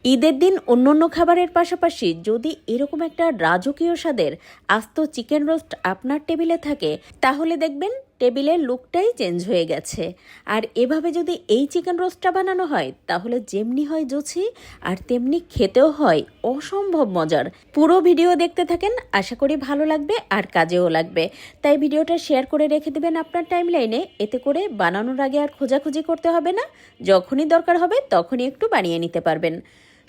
ঈদের দিন অন্যান্য খাবারের পাশাপাশি যদি এরকম একটা রাজকীয় স্বাদের আস্ত চিকেন রোস্ট আপনার টেবিলে থাকে, তাহলে দেখবেন টেবিলের লুকটাই চেঞ্জ হয়ে গেছে। আর এভাবে যদি এই চিকেন রোস্টটা বানানো হয়, তাহলে যেমনি হয় জুচি আর তেমনি খেতেও হয় অসম্ভব মজার। পুরো ভিডিও দেখতে থাকেন, আশা করি ভালো লাগবে আর কাজেও লাগবে। তাই ভিডিওটা শেয়ার করে রেখে দেবেন আপনার টাইমলাইনে, এতে করে বানানোর আগে আর খোঁজাখুঁজি করতে হবে না। যখনই দরকার হবে তখনই একটু বানিয়ে নিতে পারবেন।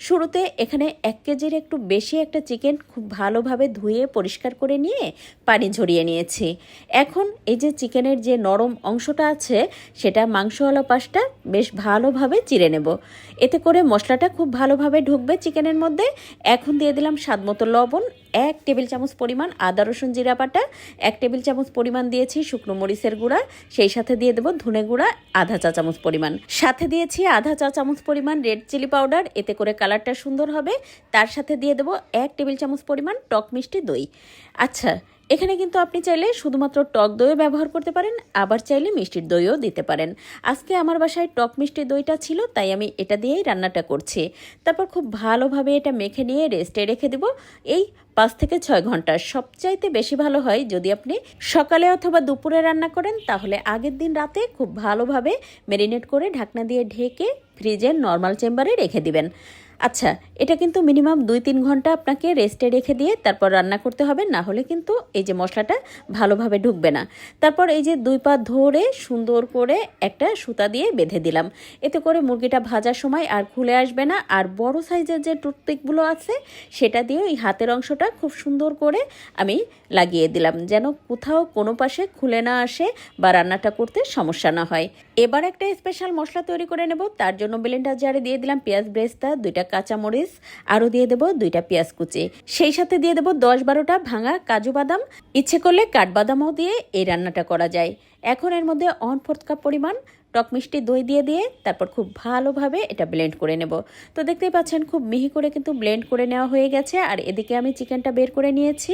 শুরুতে এখানে 1 কেজির একটু বেশি একটা চিকেন খুব ভালোভাবে ধুয়ে পরিষ্কার করে নিয়ে পানি ঝরিয়ে নিয়েছি। এখন এই যে চিকেনের যে নরম অংশটা আছে, সেটা মাংসওয়ালা পাশটা বেশ ভালোভাবে চিড়ে নেব। এতে করে মশলাটা খুব ভালোভাবে ঢুকবে চিকেনের মধ্যে। এখন দিয়ে দিলাম স্বাদমতো লবণ, 1 টেবিল চামচ পরিমাণ আদা রসুন জিরা বাটা, 1 টেবিল চামচ পরিমাণ দিয়েছি শুকনো মরিচের গুঁড়া, সেই সাথে দিয়ে দেবো ধনে গুঁড়া আধা চা চামচ পরিমাণ, সাথে দিয়েছি আধা চা চামচ পরিমাণ রেড চিলি পাউডার, এতে করে কালারটা সুন্দর হবে। তার সাথে দিয়ে দেবো 1 টেবিল চামচ পরিমাণ টক মিষ্টি দই। আচ্ছা, এখানে কিন্তু আপনি চাইলে শুধুমাত্র টক দইও ব্যবহার করতে পারেন, আবার চাইলে মিষ্টির দইও দিতে পারেন। আজকে আমার বাসায় টক মিষ্টি দইটা ছিল, তাই আমি এটা দিয়েই রান্নাটা করছি। তারপর খুব ভালোভাবে এটা মেখে নিয়ে রেস্টে রেখে দেব এই 5 থেকে 6 ঘন্টা। সবচাইতে বেশি ভালো হয় যদি আপনি সকালে অথবা দুপুরে রান্না করেন, তাহলে আগের দিন রাতে খুব ভালোভাবে ম্যারিনেট করে ঢাকনা দিয়ে ঢেকে ফ্রিজের নর্মাল চেম্বারে রেখে দিবেন। আচ্ছা, এটা কিন্তু মিনিমাম 2-3 ঘন্টা আপনাকে রেস্টে রেখে দিয়ে তারপর রান্না করতে হবে, না হলে কিন্তু এই যে মশলাটা ভালোভাবে ঢুকবে না। তারপর এই যে 2 পা ধরে সুন্দর করে একটা সুতা দিয়ে বেঁধে দিলাম, এতে করে মুরগিটা ভাজার সময় আর খুলে আসবে না। আর বড় সাইজের যে টুথপিকগুলো আছে, সেটা দিয়ে এই হাতের অংশটা খুব সুন্দর করে আমি লাগিয়ে দিলাম, যেন কোথাও কোনো পাশে খুলে না আসে বা রান্নাটা করতে সমস্যা না হয়। এবার একটা স্পেশাল মশলা তৈরি করে নেব। তার জন্য ব্লেন্ডার জারে দিয়ে দিলাম পেঁয়াজ ব্রেস্তা, 2টা কাঁচামরিচ, আরও দিয়ে দেবো 2টা পেঁয়াজ কুচি, সেই সাথে দিয়ে দেবো 10-12টা ভাঙা কাজু বাদাম। ইচ্ছে করলে কাঠবাদামও দিয়ে এই রান্নাটা করা যায়। এখন এর মধ্যে 1/4 কাপ পরিমাণ টক মিষ্টি দই দিয়ে তারপর খুব ভালোভাবে এটা ব্লেন্ড করে নেব। তো দেখতেই পাচ্ছেন খুব মিহি করে কিন্তু ব্লেন্ড করে নেওয়া হয়ে গেছে। আর এদিকে আমি চিকেনটা বের করে নিয়েছি।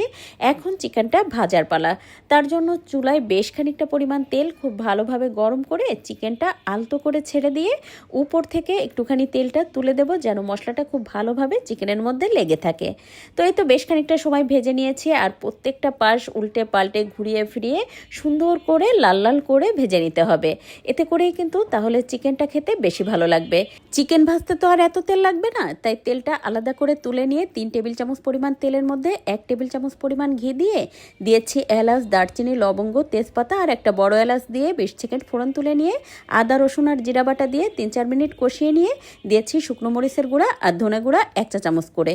এখন চিকেনটা ভাজার পালা। তার জন্য চুলায় বেশ খানিকটা পরিমাণ তেল খুব ভালোভাবে গরম করে চিকেনটা আলতো করে ছেড়ে দিয়ে উপর থেকে একটুখানি তেলটা তুলে দেব, যেন মশলাটা খুব ভালোভাবে চিকেনের মধ্যে লেগে থাকে। তো এই তো বেশ খানিকটা সময় ভেজে নিয়েছি, আর প্রত্যেকটা পাশ উল্টে পাল্টে ঘুরিয়ে ফিরিয়ে সুন্দর করে লাল লাল করে ভেজে নিতে হবে। এতে করে কিন্তু তাহলে চিকেনটা খেতে বেশি ভালো লাগবে। চিকেন ভাজতে তো আর এত তেল লাগবে না, তাই তেলটা আলাদা করে তুলে নিয়ে 3 টেবিল চামচ পরিমাণ তেলের মধ্যে 1 টেবিল চামচ পরিমাণ ঘি দিয়ে দিয়েছি এলাচ, দারচিনি, লবঙ্গ, তেজপাতা আর একটা বড় এলাচ দিয়ে 20 সেকেন্ড ফোড়ন তুলে নিয়ে আদা রসুন আর জিরা বাটা দিয়ে 3-4 মিনিট কষিয়ে নিয়ে দিয়েছি শুকনো মরিচের গুঁড়া আর ধনে গুঁড়া 1 চা চামচ করে,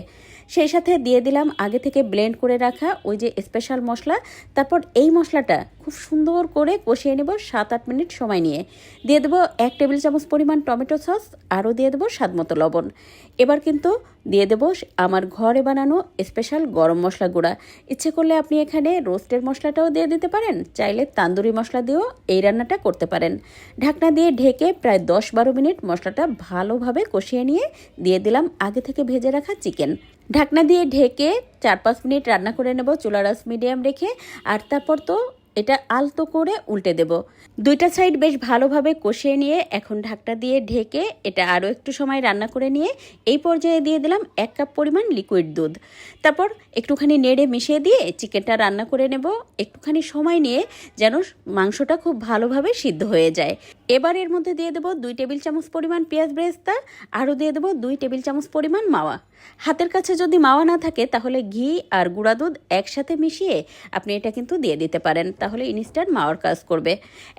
সেই সাথে দিয়ে দিলাম আগে থেকে ব্লেন্ড করে রাখা ওই যে স্পেশাল মশলা। তারপর এই মশলাটা খুব সুন্দর করে কষিয়ে নেব 7-8 মিনিট সময় নিয়ে। দিয়ে দেবো 1 টেবিল চামচ পরিমাণ টমেটো সস, আরও দিয়ে দেবো স্বাদমতো লবণ। এবার কিন্তু দিয়ে দেবো আমার ঘরে বানানো স্পেশাল গরম মশলা গুঁড়া। ইচ্ছে করলে আপনি এখানে রোস্টের মশলাটাও দিয়ে দিতে পারেন, চাইলে তান্দুরি মশলা দিয়েও এই রান্নাটা করতে পারেন। ঢাকনা দিয়ে ঢেকে প্রায় 10-12 মিনিট মশলাটা ভালোভাবে কষিয়ে নিয়ে দিয়ে দিলাম আগে থেকে ভেজে রাখা চিকেন। ঢাকনা দিয়ে ঢেকে 4-5 মিনিট রান্না করে নেব চুলার আঁচ মিডিয়াম রেখে। আর তারপর তো এটা আলতো করে উল্টে দেব। 2টা সাইড বেশ ভালোভাবে কষিয়ে নিয়ে এখন ঢাকনা দিয়ে ঢেকে এটা আরও একটু সময় রান্না করে নিয়ে এই পর্যায়ে দিয়ে দিলাম 1 কাপ পরিমাণ লিকুইড দুধ। তারপর একটুখানি নেড়ে মিশিয়ে দিয়ে চিকেনটা রান্না করে নেব একটুখানি সময় নিয়ে, যেন মাংসটা খুব ভালোভাবে সিদ্ধ হয়ে যায়। এবার এর মধ্যে দিয়ে দেবো 2 টেবিল চামচ পরিমাণ পেঁয়াজ ব্রেস্তা, আরও দিয়ে দেবো 2 টেবিল চামচ পরিমাণ মাওয়া। হাতের কাছে যদি মাওয়া না থাকে, তাহলে ঘি আর গুঁড়া দুধ একসাথে মিশিয়ে আপনি এটা কিন্তু দিয়ে দিতে পারেন, তাহলে ইনস্ট্যান্ট মাওয়ার কাজ করবে।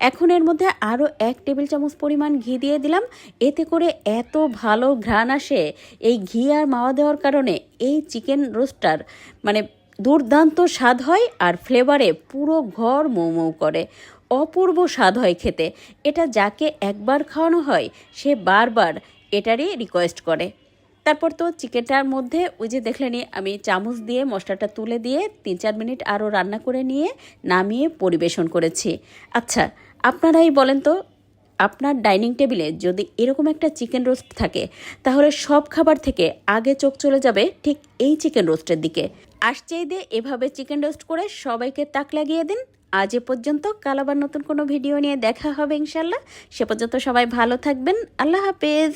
এখন এর মধ্যে আরও 1 টেবিল চামচ পরিমাণ ঘি দিয়ে দিলাম, এতে করে এত ভালো ঘ্রাণ আসে। এই ঘি আর মাওয়া দেওয়ার কারণে এই চিকেন রোস্টার মানে দুর্দান্ত স্বাদ হয়, আর ফ্লেভারে পুরো ঘর মৌ মৌ করে। অপূর্ব স্বাদ হয় খেতে। এটা যাকে একবার খাওয়ানো হয়, সে বারবার এটারই রিকোয়েস্ট করে। তারপর তো চিকেনটার মধ্যে ওই যে দেখলেনি আমি চামচ দিয়ে মশলাটা তুলে দিয়ে 3-4 মিনিট আরও রান্না করে নিয়ে নামিয়ে পরিবেশন করেছি। আচ্ছা, আপনারাই বলেন তো, আপনার ডাইনিং টেবিলে যদি এরকম একটা চিকেন রোস্ট থাকে, তাহলে সব খাবার থেকে আগে চোখ চলে যাবে ঠিক এই চিকেন রোস্টের দিকে। আসছেই দিয়ে এভাবে চিকেন রোস্ট করে সবাইকে তাক লাগিয়ে দিন। আজ এ পর্যন্ত, কাল আবার নতুন কোনো ভিডিও নিয়ে দেখা হবে ইনশাল্লাহ। সে পর্যন্ত সবাই ভালো থাকবেন। আল্লাহ হাফেজ।